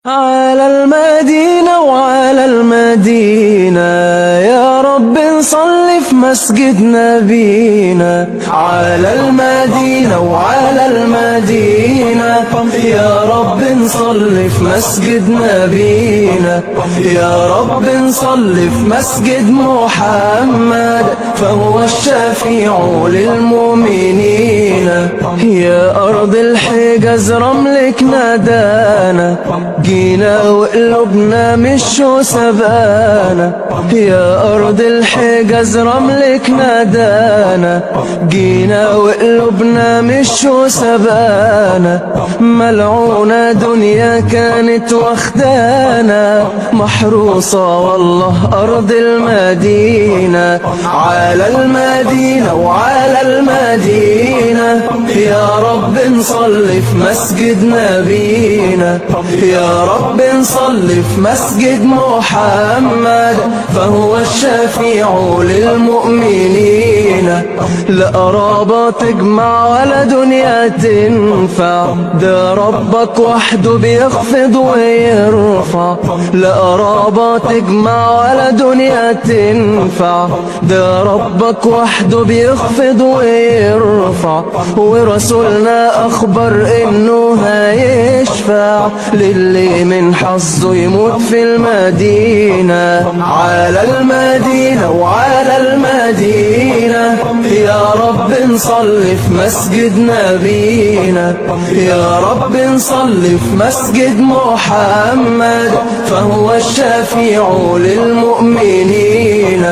على المدينة وعلى المدينة يا رب نصلي في مسجد نبينا. على المدينة وعلى المدينة يا رب نصلي في مسجد نبينا. يا رب نصلي في مسجد محمد فهو الشفيع للمؤمنين. يا أرض الحجاز رملك نادانا، جينا وقلوبنا مش سبانا. يا أرض الحجاز رملك نادانا، جينا وقلوبنا مش سبانا. ملعونة دنيا كانت واخدانا، محروسة والله أرض المدينة. على المدينة وعلى المدينة يا رب نصلي في مسجد نبينا. يا رب نصلي في مسجد محمد فهو الشفيع للمؤمنين. لا قرابة تجمع ولا دنيا تنفع، ده ربك وحده بيخفض ويرفع. لا قرابة تجمع ولا دنيا تنفع، ده ربك وحده بيخفض ويرفع. ورسولنا أخبر إنه هيشفع للي من حظه يموت في المدينة. على المدينة وعلى المدينة يا رب نصلي في مسجد نبينا. يا رب نصلي في مسجد محمد فهو الشفيع للمؤمنين.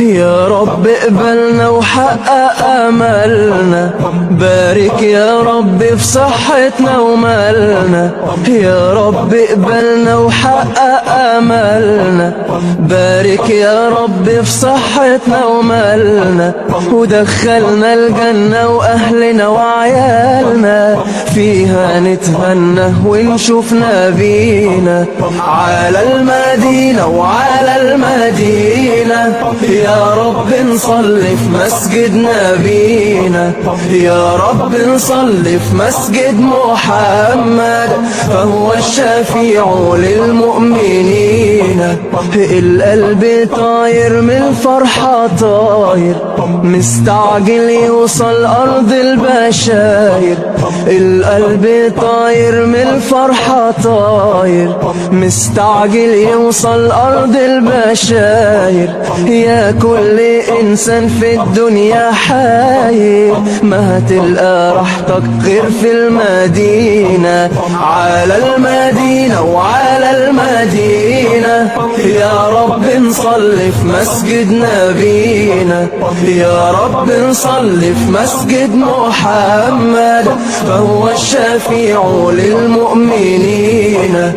يا رب اقبلنا وحقق املنا، بارك يا رب في صحتنا ومالنا. يا رب اقبلنا وحقق املنا، بارك يا رب في صحتنا ومالنا. ودخلنا الجنة واهلنا وعيالنا، فيها نتهنى ونشوف نبينا. على المدينة وعلى المدينة يا رب نصلي في مسجد نبينا. يا رب نصلي في مسجد محمد فهو الشفيع للمؤمنين. القلب طاير من الفرحة طاير، مستعجل يوصل أرض البشاير. القلب طاير من الفرحة طاير، مستعجل يوصل أرض البشاير. يا كل إنسان في الدنيا حاير، ما هتلقى راحتك غير في المدينة. على المدينة وعلى المدينة يا رب نصلي في مسجد نبينا. يا رب نصلي في مسجد محمد فهو الشفيع للمؤمنين.